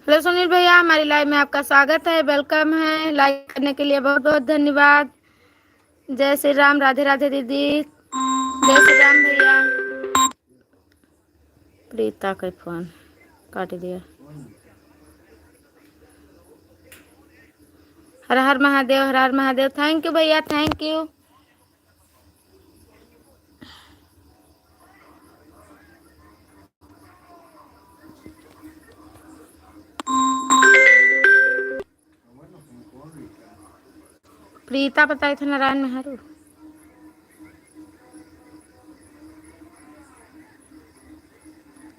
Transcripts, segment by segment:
Hello Sunil भैया, हमारी live में आपका स्वागत है, वेलकम है। लाइक करने के लिए बहुत बहुत धन्यवाद। जय श्री राम, राधे राधे दीदी, जय श्री राम भैया। प्रीता का फोन काट दिया। हर हर महादेव, हर हर महादेव। थैंक यू भैया, थैंक यू। प्रीता बताई थे नारायण मेहरू।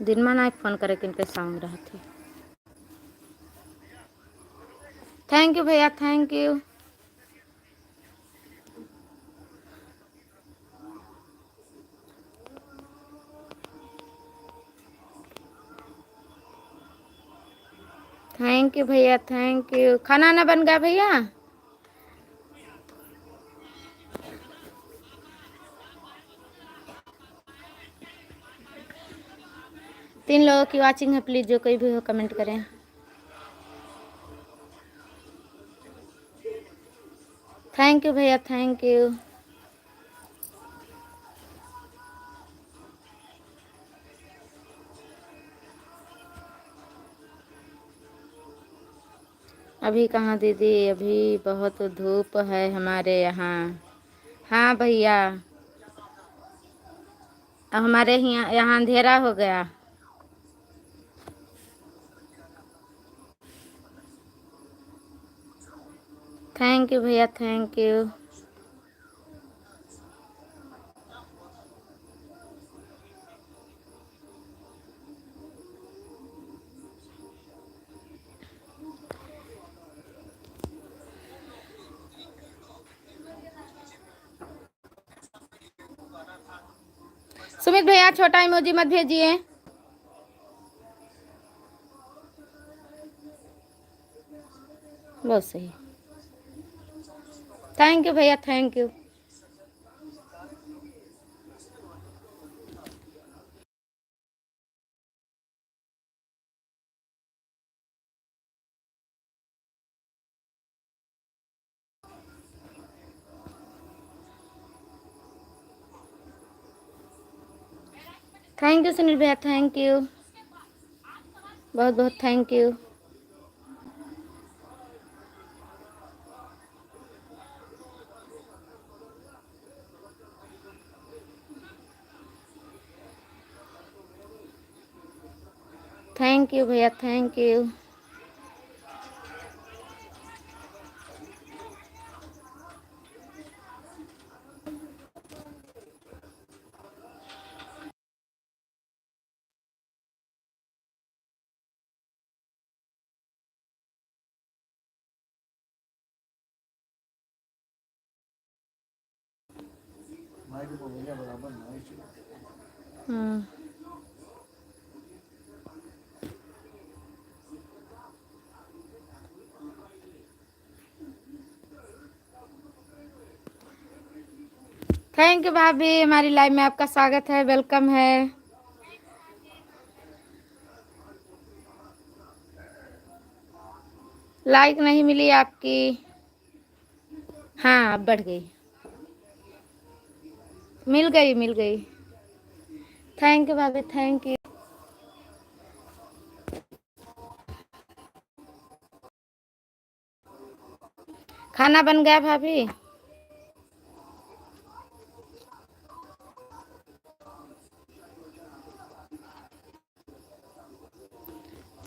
दिन में ना फोन करे किनके साउंड रहा थे। थैंक यू भैया, थैंक यू। थैंक यू भैया, थैंक यू। खाना ना बन गया भैया? तीन लोगों की वाचिंग है, प्लीज जो कोई भी हो कमेंट करें। थैंक यू भैया, थैंक यू। अभी कहाँ दीदी? अभी बहुत धूप है हमारे यहाँ। हाँ भैया, अब हमारे यहाँ अंधेरा हो गया। थैंक यू भैया, थैंक यू। सुमित भैया छोटा इमोजी मत भेजिए। बहुत सही। थैंक यू भैया, thank you. Thank you Sunil भैया, थैंक यू, बहुत बहुत थैंक यू। थैंक यू भैया, थैंक यू। थैंक यू भाभी, हमारी लाइव में आपका स्वागत है, वेलकम है। लाइक नहीं मिली आपकी। हाँ अब बढ़ गई, मिल गई, मिल गई। थैंक यू भाभी, थैंक यू। खाना बन गया भाभी?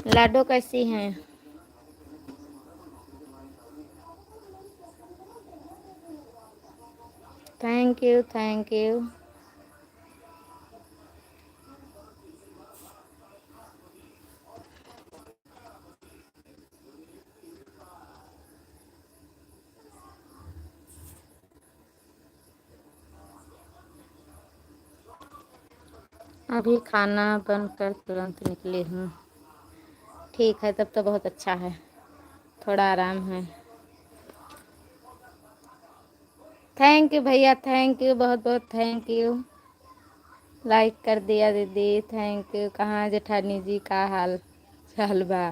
लाडो कैसी हैं? Thank you, thank you. अभी खाना बनकर तुरंत निकली हूँ। ठीक है, तब तो बहुत अच्छा है, थोड़ा आराम है। थैंक यू भैया, थैंक यू, बहुत बहुत थैंक यू। लाइक कर दिया दीदी, थैंक यू। कहाँ जेठानी जी का हाल चाल बा?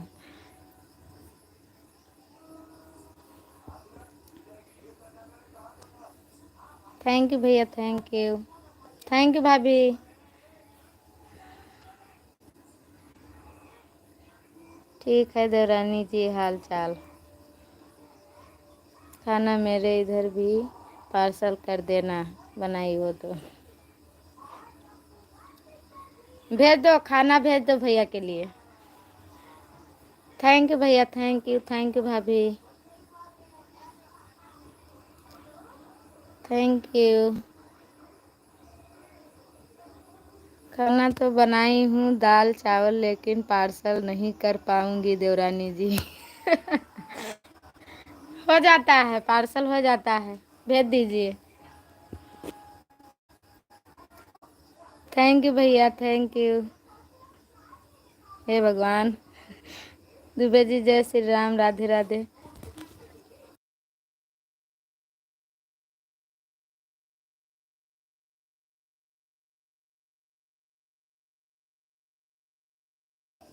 थैंक यू भैया, थैंक यू। थैंक यू भाभी। ठीक है देवरानी जी, हाल चाल। खाना मेरे इधर भी पार्सल कर देना, बनाई हो तो। भेज दो, खाना भेज दो भैया के लिए। थैंक यू भैया, थैंक यू भाभी, थैंक यू। खाना तो बनाई हूँ दाल चावल, लेकिन पार्सल नहीं कर पाऊंगी देवरानी जी। हो जाता है, पार्सल हो जाता है, भेज दीजिए। थैंक यू भैया, थैंक यू। हे भगवान। दुबे जी जय Shri Ram, Radhe Radhe.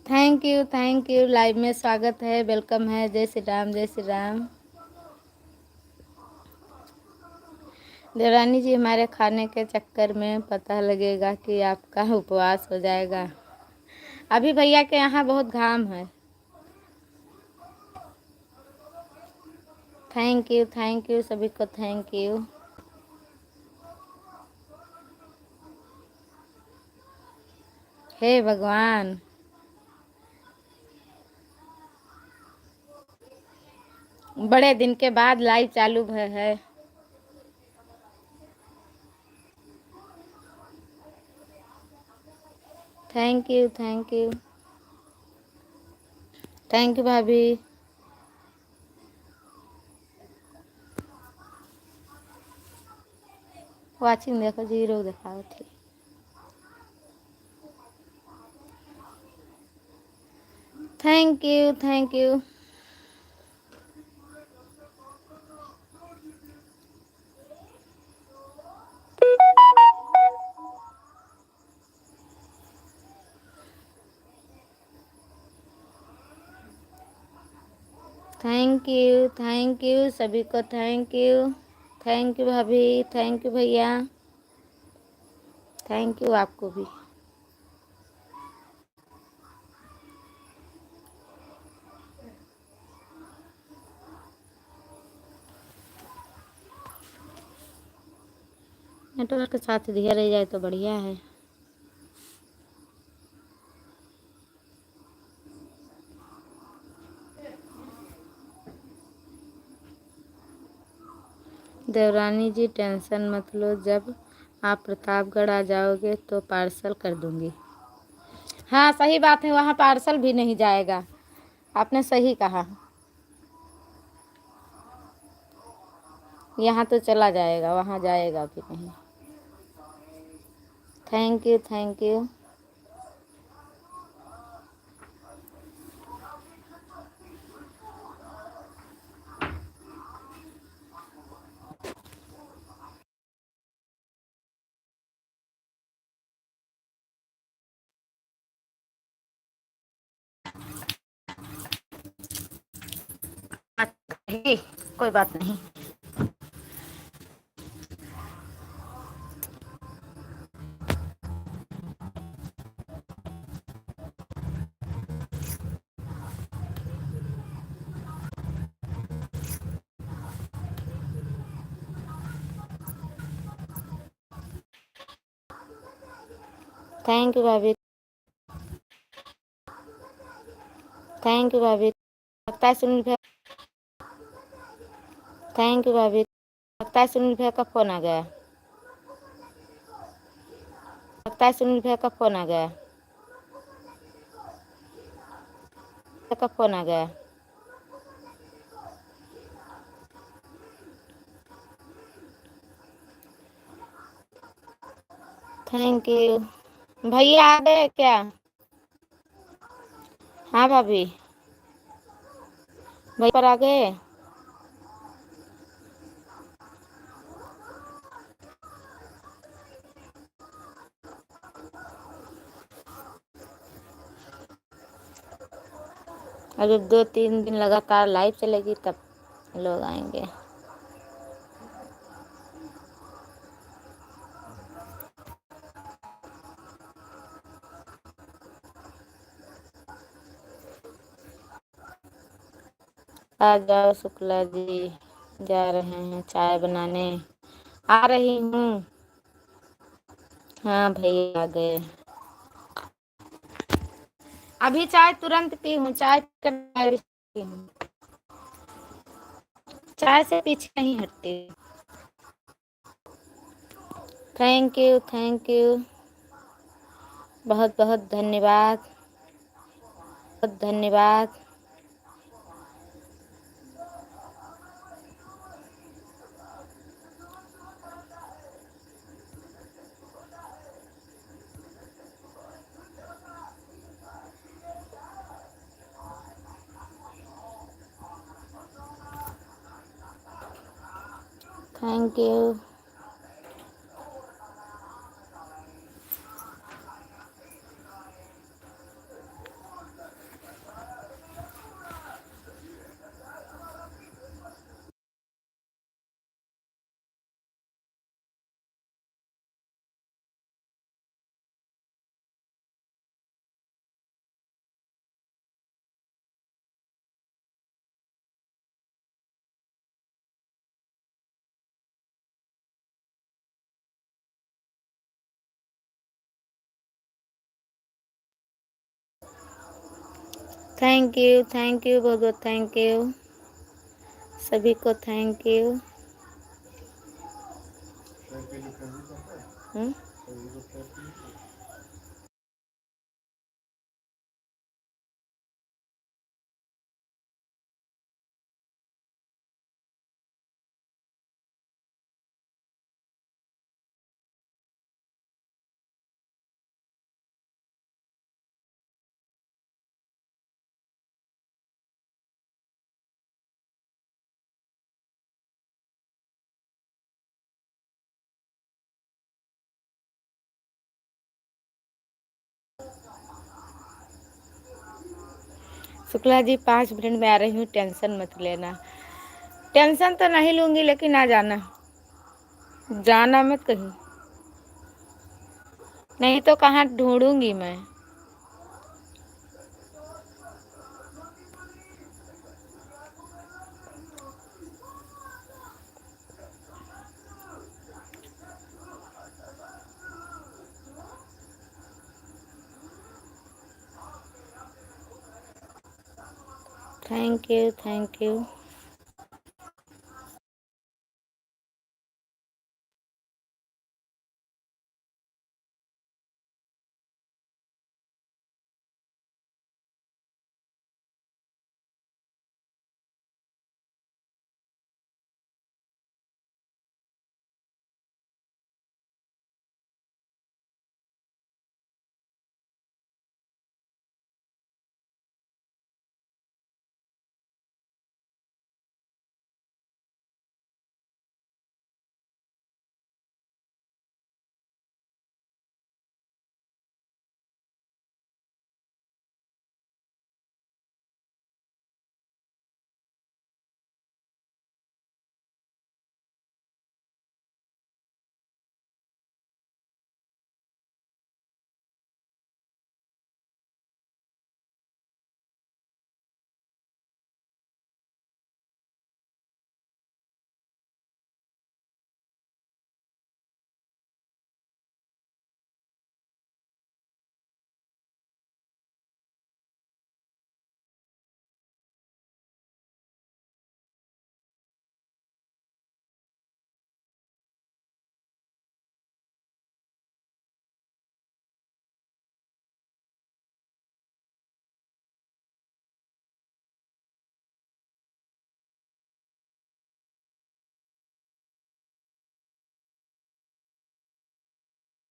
Thank you. Live में स्वागत है, वेलकम है। जय श्री राम, जय श्री राम। देवरानी जी, हमारे खाने के चक्कर में पता लगेगा कि आपका उपवास हो जाएगा। अभी भैया के यहाँ बहुत घाम है। थैंक यू सभी को, थैंक यू। हे भगवान। बड़े दिन के बाद लाइव चालू है। Thank you, thank you. Thank you भाभी। वाचिंग देखो, 0 दिखाओ थी। Thank you, thank you. Thank you सभी को, थैंक यू। थैंक यू भाभी, थैंक यू भैया, थैंक यू आपको भी। नेटवर्क के साथ दिया रह जाए तो बढ़िया है। देवरानी जी टेंशन मत लो, जब आप प्रतापगढ़ आ जाओगे तो पार्सल कर दूंगी। हाँ सही बात है, वहाँ पार्सल भी नहीं जाएगा, आपने सही कहा। यहाँ तो चला जाएगा, वहाँ जाएगा भी नहीं। Thank you, thank you. कोई बात नहीं। थैंक यू भाभी, थैंक यू भाभी। लगता है सुनील भैया। थैंक यू भाभी। लगता है सुनील भैया का फोन आ गया। लगता है सुनील भैया का फोन आ गया। का फोन आ गया। थैंक यू भैया। आ गए क्या? हाँ भाभी, भैया पर आ गए। अभी 2-3 दिन लगातार लाइव चलेगी तब लोग आएंगे। आ जाओ शुक्ला जी, जा रहे हैं चाय बनाने। आ रही हूँ। हाँ भैया आ गए। अभी चाय तुरंत पी हूँ, चाय पी हूँ। चाय से पीछे नहीं हटती। थैंक यू, थैंक यू, बहुत बहुत धन्यवाद, धन्यवाद। Thank you. Thank you, thank you, बहुत बहुत थैंक यू सभी को, thank you. Shukla ji 5 minute में आ रही हूँ, टेंशन मत लेना। टेंशन तो नहीं लूंगी, लेकिन आ जाना, जाना मत कहीं, नहीं तो कहाँ ढूंढूंगी मैं। Thank you, thank you.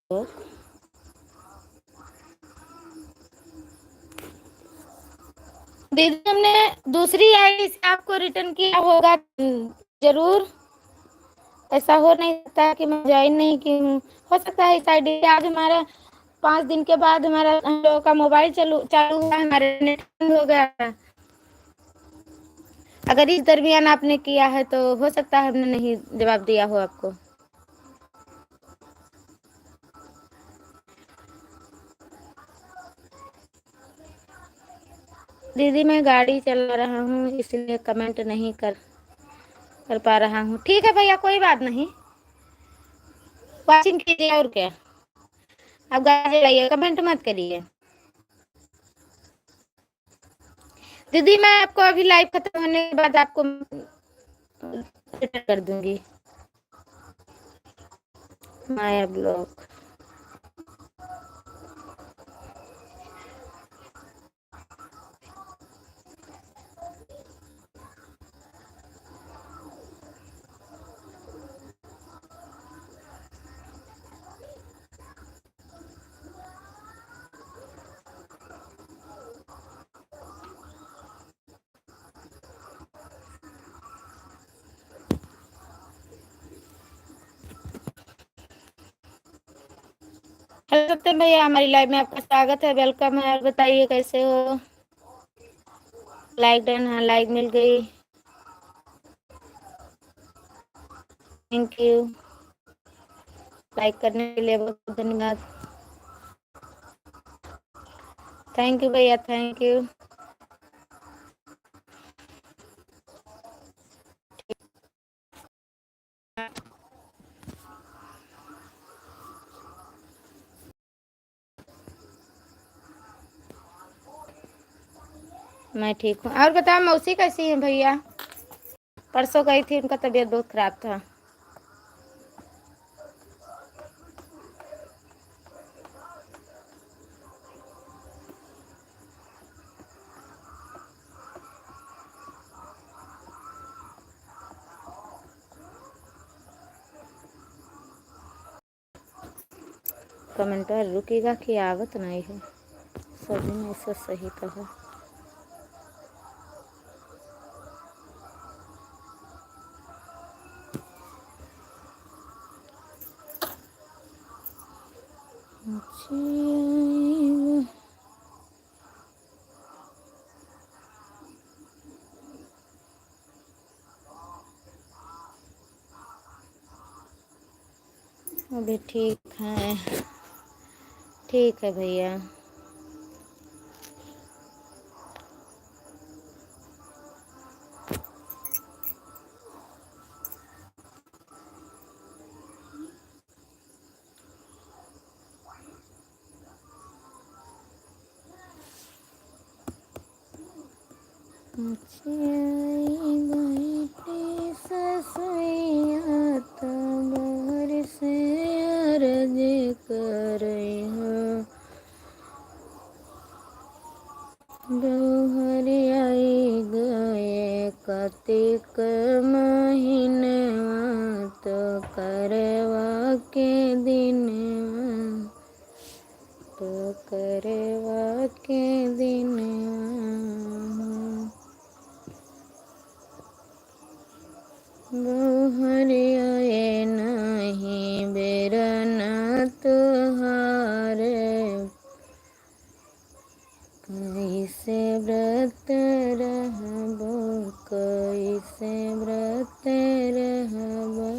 दीदी हमने दूसरी आईडी से आपको रिटर्न किया होगा जरूर। ऐसा हो नहीं सकता कि मैं ज्वाइन नहीं की हूँ। हो सकता है इस आईडी से आज हमारा 5 दिन के बाद हमारा हम लोगों का मोबाइल चालू हुआ, हमारे नेट बंद हो गया। अगर इस दरमियान आपने किया है तो हो सकता है हमने नहीं जवाब दिया हो आपको। दीदी मैं गाड़ी चला रहा हूँ इसलिए कमेंट नहीं कर पा रहा हूँ। ठीक है भैया, कोई बात नहीं, वॉचिंग कीजिए और क्या। आप गाड़ी चलाइए, कमेंट मत करिए। दीदी मैं आपको अभी लाइव खत्म होने के बाद आपको रिटर्न कर दूंगी माया ब्लॉग। हेलो सत्यम भैया, हमारी लाइव में आपका स्वागत है, वेलकम है। और बताइए कैसे हो? लाइक डन, हाँ लाइक मिल गई, थैंक यू। लाइक करने के लिए बहुत बहुत धन्यवाद। थैंक यू भैया, थैंक यू। मैं ठीक हूँ। और बताओ मौसी कैसी है भैया? परसों गई थी, उनका तबीयत बहुत खराब था। कमेंटर रुकेगा कि आवत नहीं है, सभी में से सही कहा। अभी ठीक है, ठीक है भैया। कतिक महीनवा तो करवा के दिनवा, तो करवा के दिनवा। बहुरियाए नहीं बेरना तुहारे, कैसे व्रत रहबो, कैसे व्रत रहबो।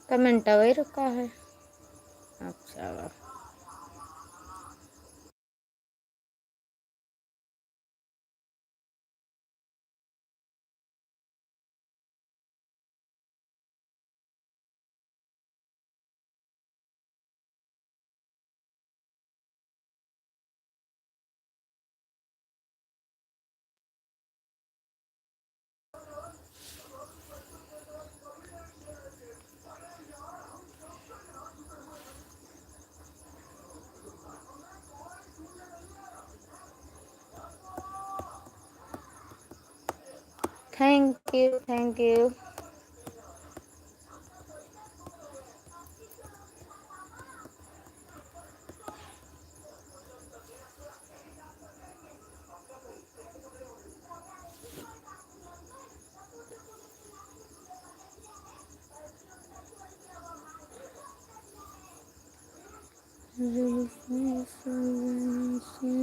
कमेंट वही रुका है। अच्छा, थैंक यू, थैंक यू। जब से सजन से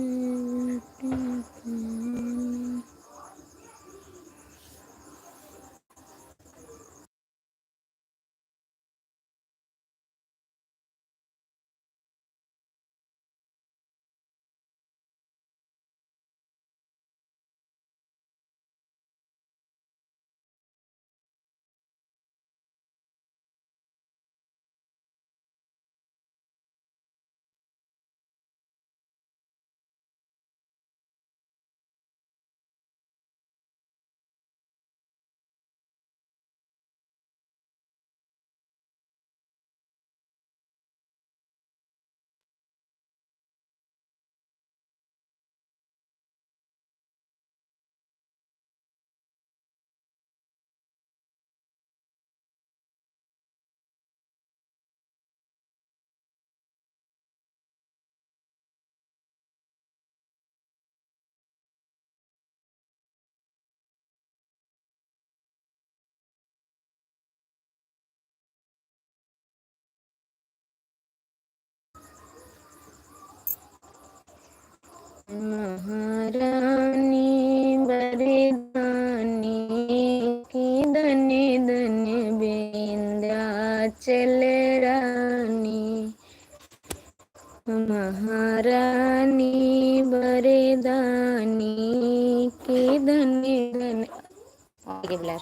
महारानी बरदानी की धन्य धन्य विंध्याचल रानी। महारानी बरदानी की धन्य धन्य आगे बुला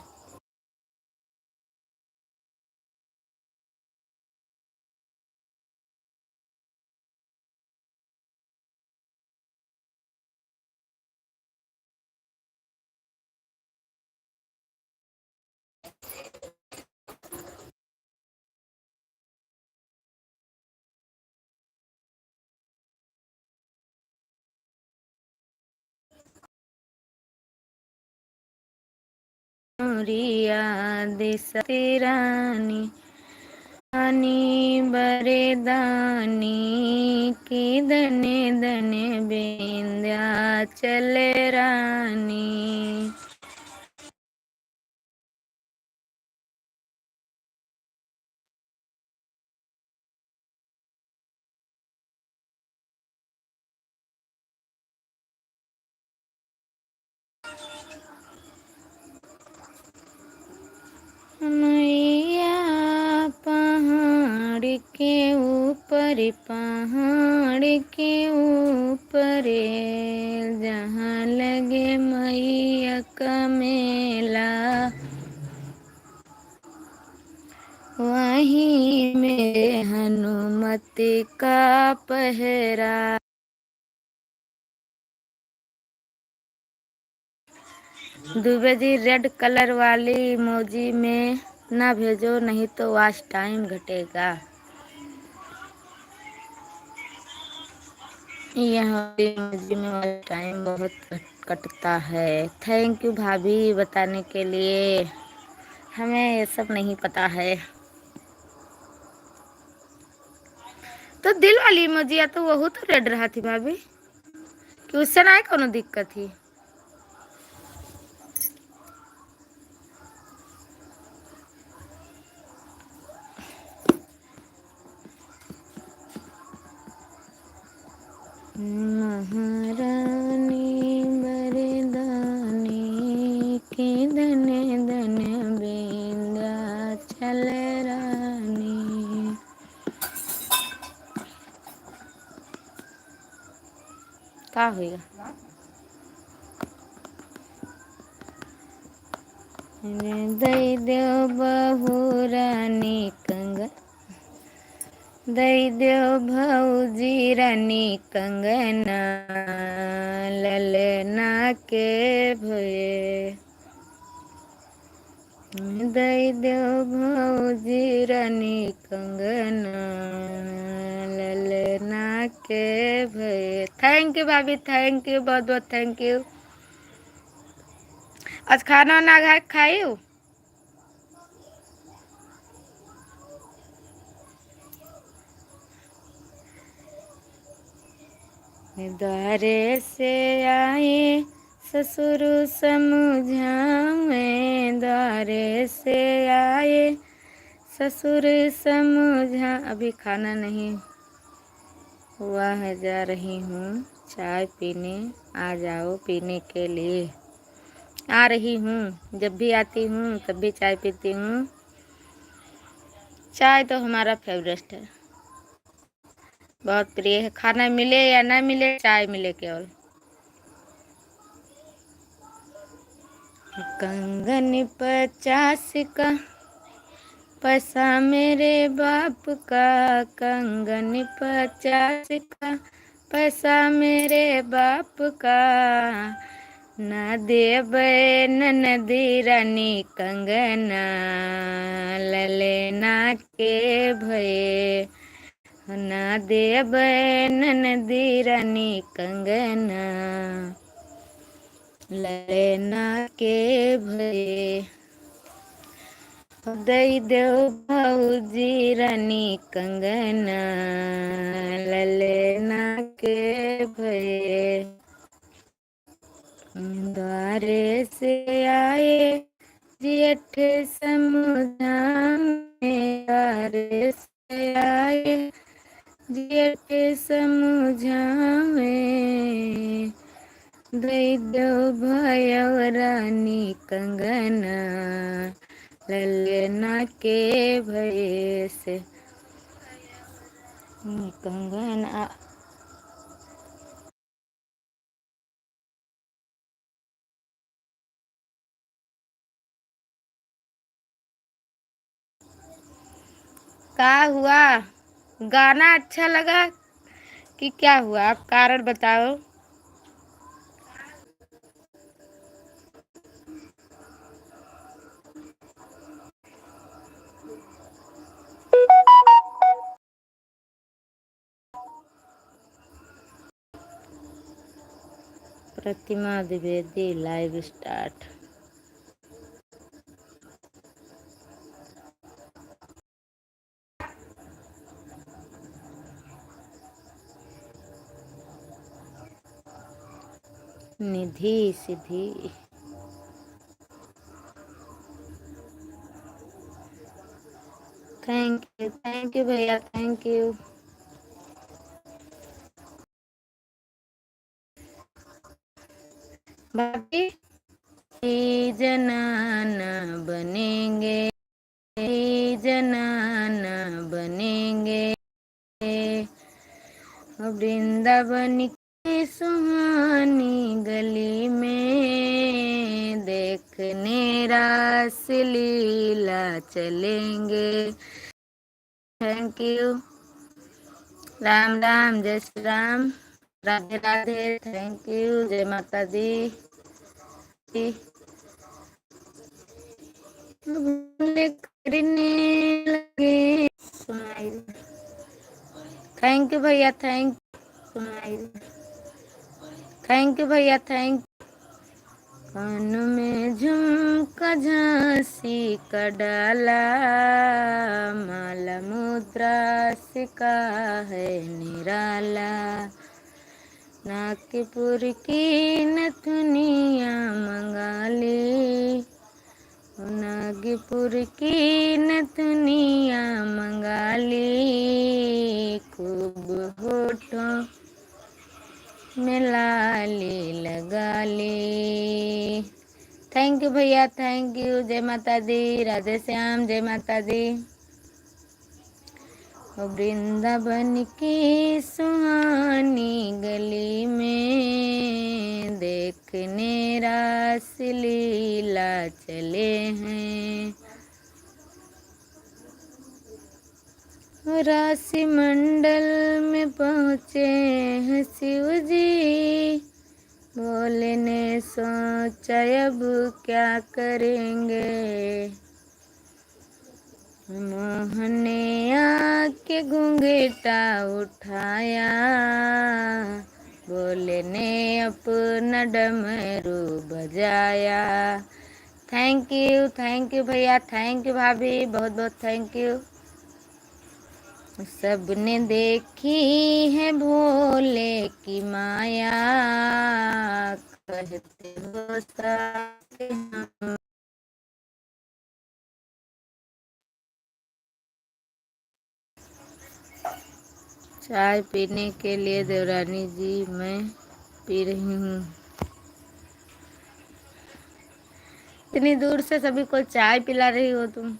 रिया दिशती रानी रानी बरदानी की धन्य धन्य विंध्याचल रानी। मैया पहाड़ के ऊपर पहाड़ के ऊपर जहाँ लगे मैया का मेला वहीं में हनुमत का पहरा। दुबे जी रेड कलर वाली इमोजी में ना भेजो नहीं तो वॉच टाइम घटेगा। यहाँ इमोजी में वॉच टाइम बहुत कटता है। थैंक यू भाभी बताने के लिए, हमें ये सब नहीं पता है। तो दिल वाली इमोजी तो वह तो रेड रहा थी भाभी, कि उससे ना कोनो दिक्कत थी। महारानी बरदानी की धन्य धन्य विंध्याचल रानी। का होगा दई देव बहू रानी कंगन, दई देव भौजी रानी कंगना ललना के भये। दई देव भौजी रानी कंगना ललना के भये। थैंक यू भाभी, थैंक यू, बहुत बहुत थैंक यू। आज खाना ना खाई हूँ। द्वारे से आए ससुर समझावे, द्वारे से आए ससुर समझा। अभी खाना नहीं, वह जा रही हूँ चाय पीने, आ जाओ पीने के लिए। आ रही हूँ, जब भी आती हूँ तब भी चाय पीती हूँ। चाय तो हमारा फेवरेट है, बहुत प्रिय है। खाना मिले या ना मिले, चाय मिले केवल। कंगन 50 का पैसा मेरे बाप का, कंगन 50 का पैसा मेरे बाप का, ना देबै ननदी रानी कंगना, ललेना के भये, ना देबै ननदी रानी कंगना, ललेना के भये। दई देव भौजी रानी कंगना, ललेना के भये। द्वारे से आए जेठ समझाने, द्वारे से आए जेठ समझावे, दई देव भयव रानी कंगना, ललेना के भये से। कंगना का हुआ? गाना अच्छा लगा कि क्या हुआ? आप कारण बताओ। Pratima Dwivedi live start. Nidhi Siddhi. Thank you भैया, थैंक यू। भाभी जनाना बनेंगे, जनाना बनेंगे, वृंदावन की सुहानी गली में, देखने रास लीला चलेंगे। Thank you. राम राम, जय श्री राम, राधे राधे, थैंक यू, जय माता दी। करने लगे सुनाई। थैंक यू भैया, थैंक सुनाई। थैंक यू भैया, थैंक। कान में झुमका झांसी का डाला, माला मुद्रा सिका है निराला, नागपुर की नथुनिया मंगा ली, नागपुर की नथुनिया मंगा ली, खूब होठों में लाली लगा ली। थैंक यू भैया, थैंक यू। जय माता दी, राधे श्याम, जय माता दी। वृंदावन की सुहानी गली में, देखने रास लीला चले हैं, राशि मंडल में पहुँचे हैं शिव जी, भोले ने सोचा अब क्या करेंगे, मोहन ने आके घूंघटा उठाया, भोले ने अपना डमरू बजाया। थैंक यू भैया, थैंक यू भाभी, बहुत बहुत थैंक यू। सबने देखी है भोले की माया, कहते हो साथे हम। चाय पीने के लिए देवरानी जी मैं पी रही हूँ। इतनी दूर से सभी को चाय पिला रही हो तुम।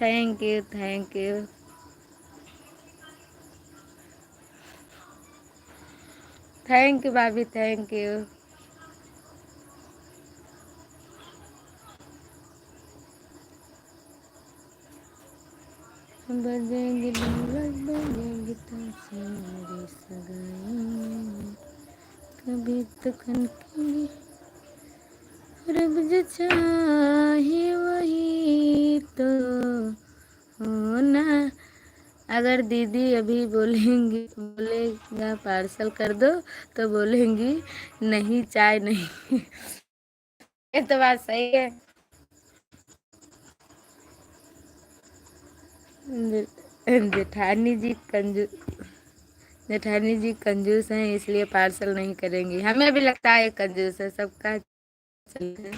Thank you thank you. Thank you भाभी थैंक यू। बजेंगे ढोलक बजेंगे ताशे मेरी सगाई में, कभी तो खनकेंगे रब जो चाहे वही तो होना। अगर दीदी अभी बोलेंगी बोलेगा पार्सल कर दो तो बोलेंगी नहीं चाय नहीं। ये तो बात सही है। जेठानी जी जेठानी जी कंजूस हैं इसलिए पार्सल नहीं करेंगी। हमें भी लगता है कंजूस है, सबका चलता है।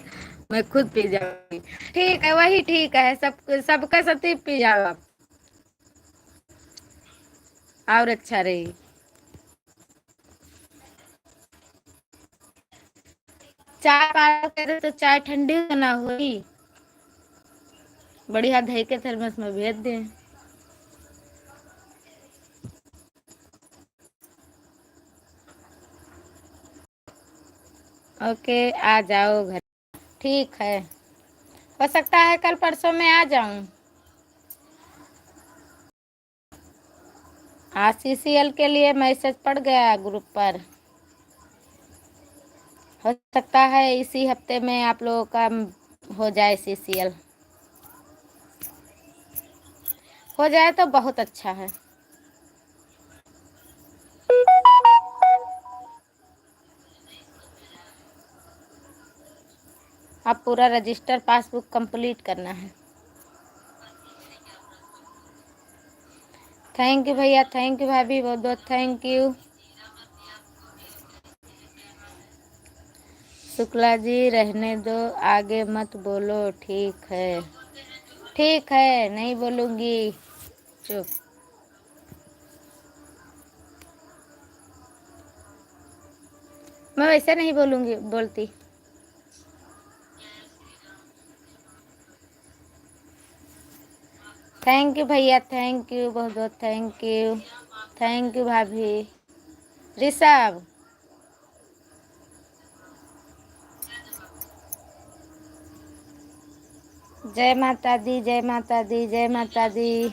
मैं खुद पी जाऊंगी। ठीक है वही ठीक है, सबका सती पी जाओ आप और अच्छा रही। चाय पार्सल करे तो चाय ठंडी ना हुई, बढ़िया दही के थर्मस में भेज दें। ओके आ जाओ घर। ठीक है, हो सकता है कल परसों में आ जाऊं। आज सीसीएल के लिए मैसेज पड़ गया ग्रुप पर, हो सकता है इसी हफ्ते में आप लोगों का हो जाए सीसीएल। हो जाए तो बहुत अच्छा है। अब पूरा रजिस्टर पासबुक कंप्लीट करना है। थैंक यू भैया थैंक यू भाभी बहुत बहुत थैंक यू। शुक्ला जी रहने दो आगे मत बोलो। ठीक है नहीं बोलूँगी, चुप। मैं वैसे नहीं बोलूँगी बोलती। थैंक यू भैया थैंक यू बहुत बहुत थैंक यू। थैंक यू भाभी। ऋषभ जय माता दी जय माता दी जय माता दी।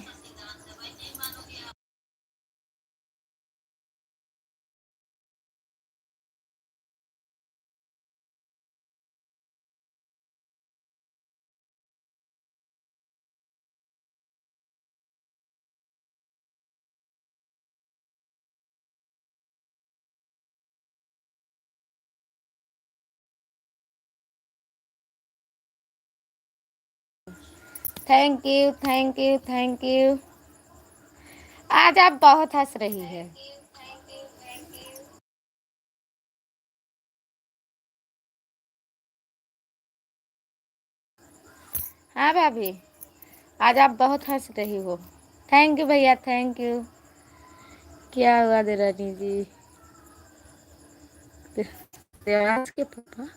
Thank you thank you thank you. आज आप बहुत हंस रही है। हाँ भाभी आज आप बहुत हंस रही हो। थैंक यू भैया थैंक यू। क्या हुआ देरानी जी? देवांश के पापा।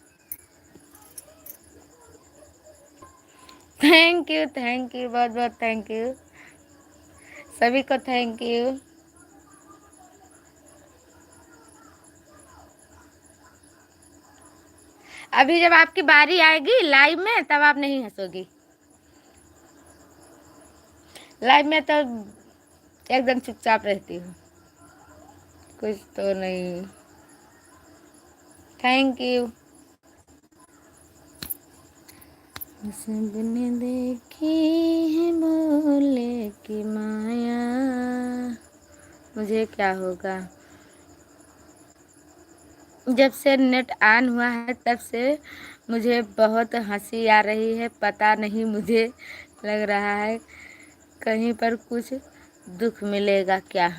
थैंक यू बहुत बहुत थैंक यू सभी को थैंक यू। अभी जब आपकी बारी आएगी लाइव में तब आप नहीं हंसोगी। लाइव में तो एकदम चुपचाप रहती हूँ, कुछ तो नहीं। Thank you. सबने देखी है बोले की माया, मुझे क्या होगा। जब से नेट ऑन हुआ है तब से मुझे बहुत हंसी आ रही है। पता नहीं मुझे लग रहा है कहीं पर कुछ दुख मिलेगा क्या।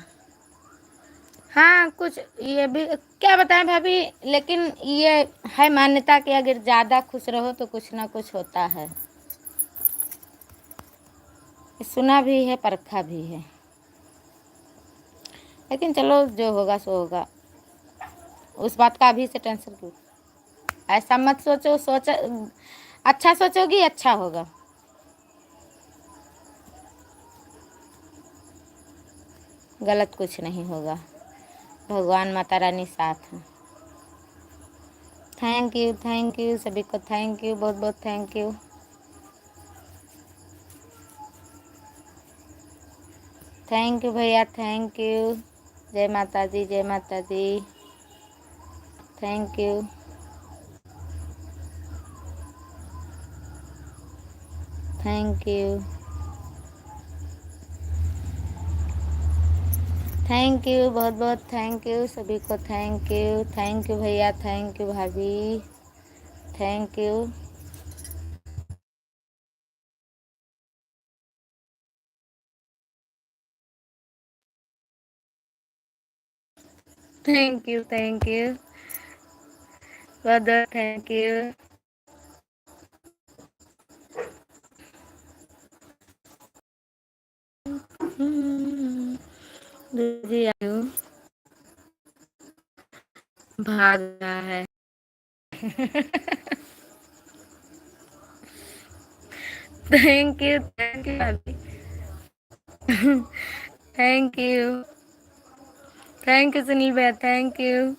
हाँ कुछ ये भी क्या बताएं भाभी, लेकिन ये है मान्यता कि अगर ज़्यादा खुश रहो तो कुछ ना कुछ होता है। सुना भी है परखा भी है। लेकिन चलो जो होगा सो होगा, उस बात का अभी से टेंशन क्यों। ऐसा मत सोचो, अच्छा सोचोगी अच्छा होगा। गलत कुछ नहीं होगा, भगवान माता रानी साथ हैं। थैंक यू सभी को, थैंक यू, बहुत बहुत थैंक यू। थैंक यू भैया, थैंक यू। जय माता दी, जय माता दी। Thank you. Thank you, thank you, बहुत बहुत थैंक यू सभी को, थैंक यू भैया, थैंक यू भाभी, thank you. Thank you, thank you, बहुत बहुत थैंक यू। जी आयु भाग रहा है। थैंक यू भाभी, thank you, thank you Sunil भैया, थैंक यू।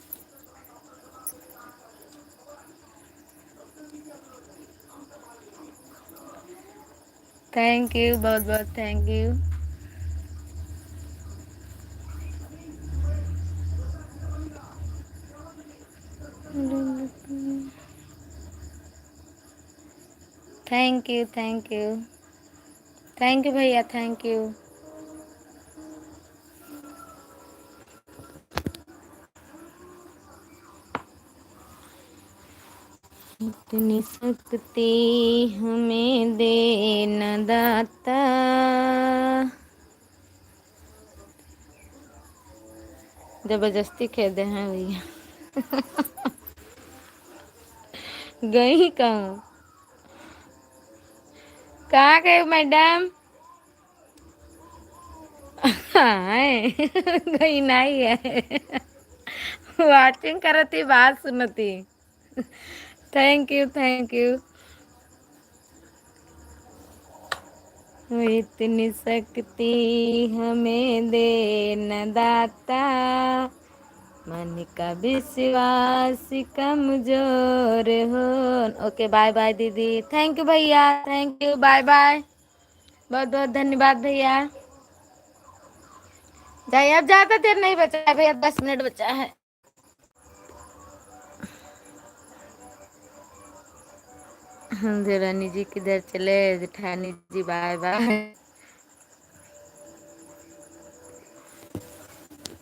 थैंक यू, बहुत बहुत thank you. Thank you, thank you, thank you भैया, थैंक यू। इतनी शक्ति हमें दे न दाता, जबरदस्ती खेदे हैं भैया। गई कहाँ, कहाँ गए मैडम। हाय गई नहीं है, वाचिंग करती, बात सुनती। Thank you, thank you. इतनी शक्ति हमें दे न दाता, मन का विश्वास कमजोर हो। ओके बाय बाय दीदी, थैंक यू भैया, थैंक यू, बाय बाय, बहुत बहुत धन्यवाद भैया। जाइए, अब ज्यादा देर नहीं बचा है भैया, 10 मिनट बचा है। देवरानी जी किधर चले, जेठानी जी बाय बाय।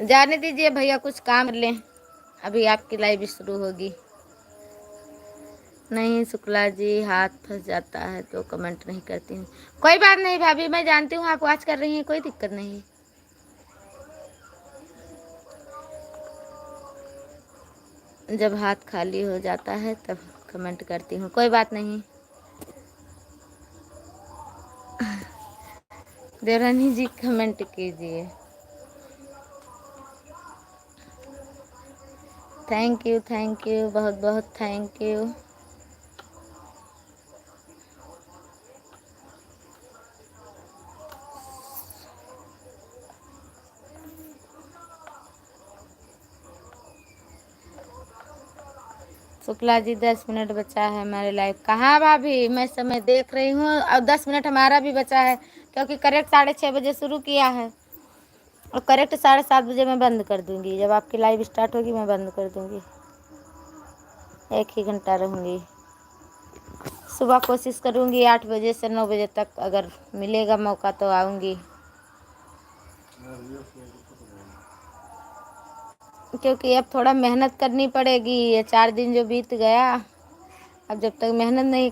जाने दीजिए भैया, कुछ काम लें, अभी आपकी लाइव शुरू होगी। नहीं शुक्ला जी, हाथ फंस जाता है तो कमेंट नहीं करती हूँ। कोई बात नहीं भाभी, मैं जानती हूँ आप वॉच कर रही हैं, कोई दिक्कत नहीं। जब हाथ खाली हो जाता है तब कमेंट करती हूँ, कोई बात नहीं। देवरानी जी कमेंट कीजिए। थैंक यू, बहुत बहुत thank you. Shukla ji 10 minute बचा है हमारे लाइव। कहाँ भाभी, मैं समय देख रही हूँ, और 10 मिनट हमारा भी बचा है, क्योंकि करेक्ट 6:30 बजे शुरू किया है, और करेक्ट 7:30 बजे मैं बंद कर दूंगी। जब आपकी लाइव स्टार्ट होगी मैं बंद कर दूंगी, 1 ही घंटा रहूँगी। सुबह कोशिश करूँगी 8 बजे से 9 बजे तक, अगर मिलेगा मौका तो आऊँगी, क्योंकि अब थोड़ा मेहनत करनी पड़ेगी। ये 4 दिन जो बीत गया, अब जब तक मेहनत नहीं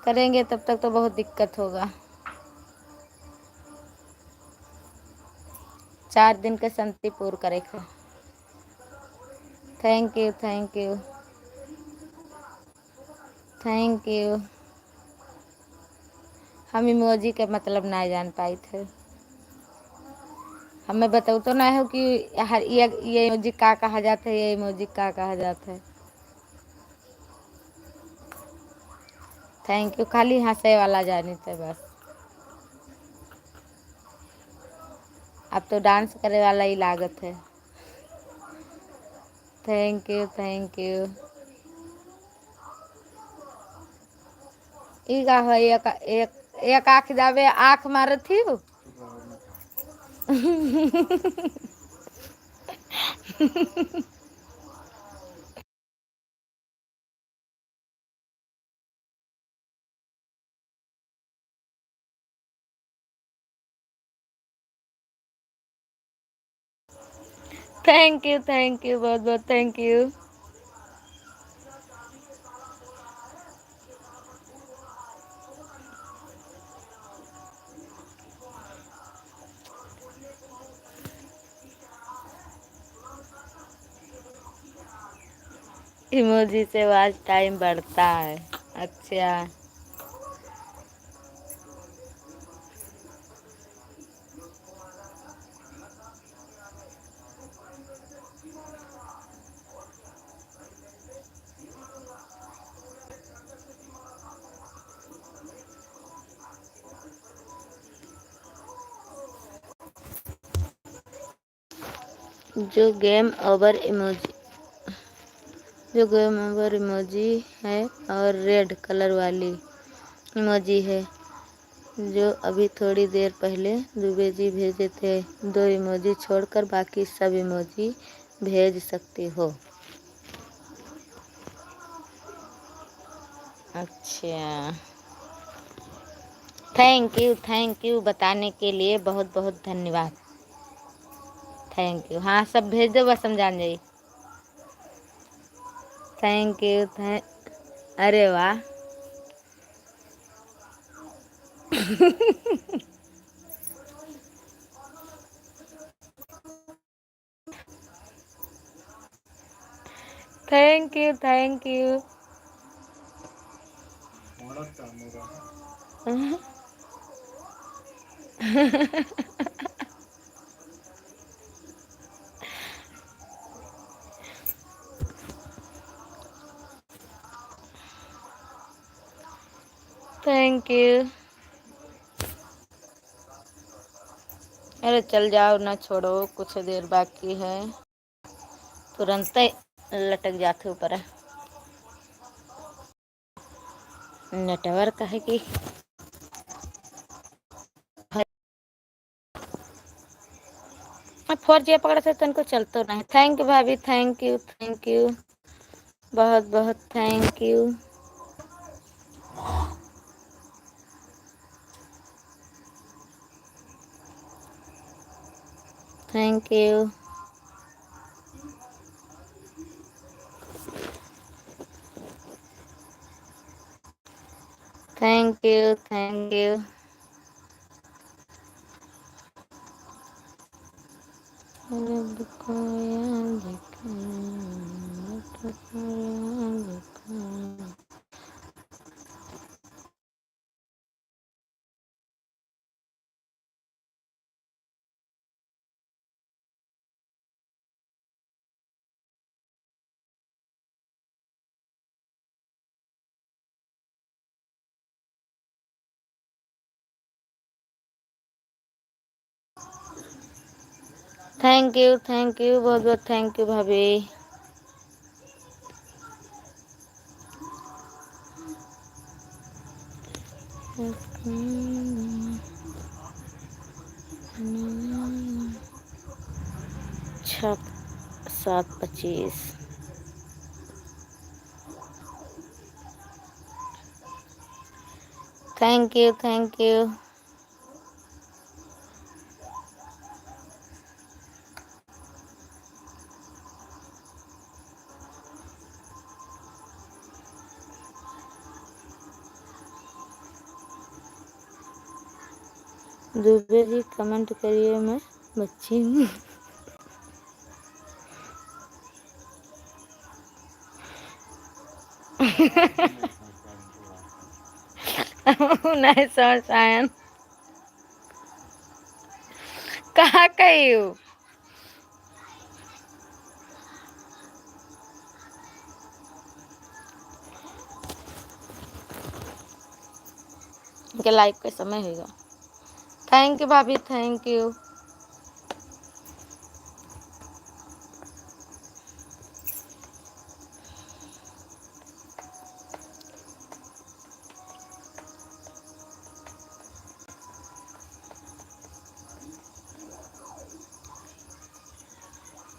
करेंगे तब तक तो बहुत दिक्कत होगा। 4 दिन के शांतिपूर्ण करेगा। Thank you, thank you, thank you. हम इमोजी के मतलब ना जान पाए थे। हमें बताओ तो ना हो कि ये इमोजी का कहा जाता है, ये इमोजी का कहा जाता है। थैंक यू, खाली हंसे वाला जानी थे बस। अब तो डांस करे वाला ही लागत है। Thank you thank you. ई का है एक आँख जावे आँख मारे थी। थैंक यू बहुत बहुत थैंक यू। इमोजी से आज टाइम बढ़ता है। अच्छा जो गेम ओवर इमोजी है और रेड कलर वाली इमोजी है जो अभी थोड़ी देर पहले दुबे जी भेजे थे। 2 इमोजी छोड़कर बाकी सब इमोजी भेज सकती हो। अच्छा थैंक यू बताने के लिए बहुत बहुत धन्यवाद। Thank you. हाँ सब भेज दो बस हम जान जाइए। थैंक यू अरे वाह। Thank you thank you. Thank you. अरे चल जाओ ना, छोड़ो कुछ देर बाकी है, तुरंत लटक जाते ऊपर है। नेटवर्क है कि 4G पकड़ से तनको चलते नहीं। थैंक यू भाभी थैंक यू बहुत बहुत thank you. Thank you. Thank you thank you. Thank you बहुत बहुत थैंक यू भाभी। छः 7:25। Thank you. Dubey ji comment करिए, मैं बच्ची हूँ। नहीं समझ आयन। कहाँ गई हूँ? इनके लाइक का समय होगा। थैंक यू भाभी, thank you.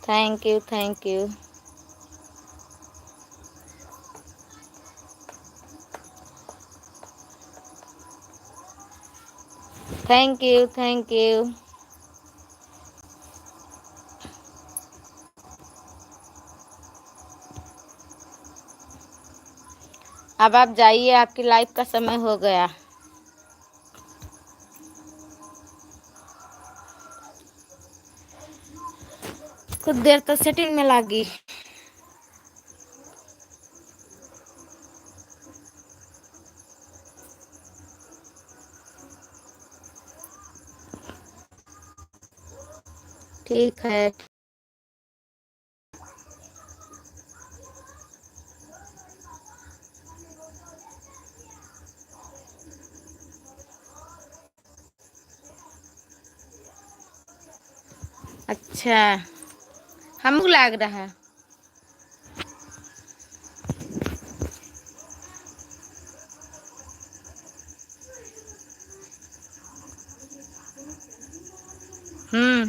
Thank you, thank you. Thank you, thank you. अब आप जाइए, आपकी लाइफ का समय हो गया। कुछ देर तो सेटिंग में लगी। ठीक है। अच्छा, हमको लग रहा है।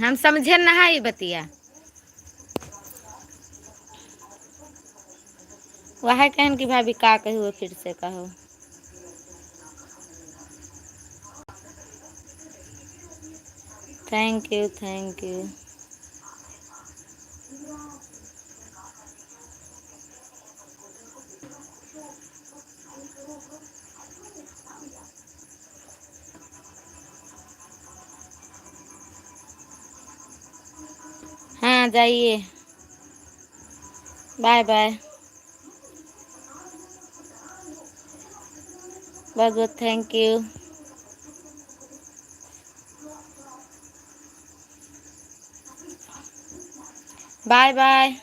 हम समझे ना है बतिया। वह कहन की भाभी का कहो, फिर से कहो। Thank you, thank you. हाँ जाइए, बाय बाय। बहुत बहुत thank you. Bye bye.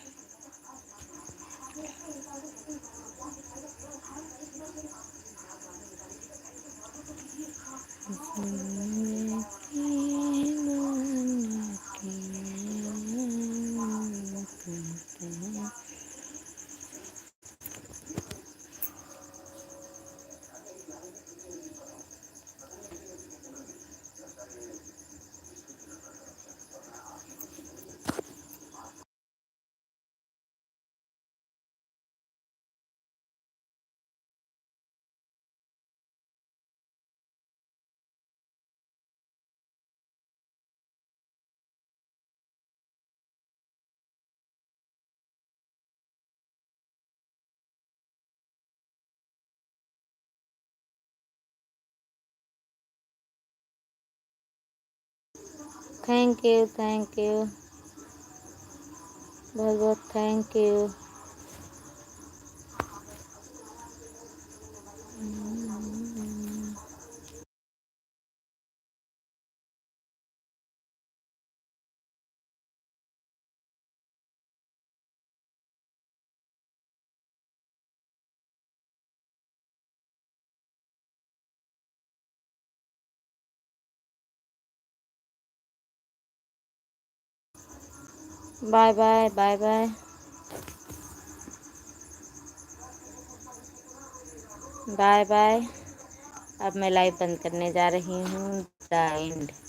Thank you, thank you. बहुत बहुत thank you. Bye bye, bye bye, bye bye. अब मैं लाइव बंद करने जा रही हूँ। The and.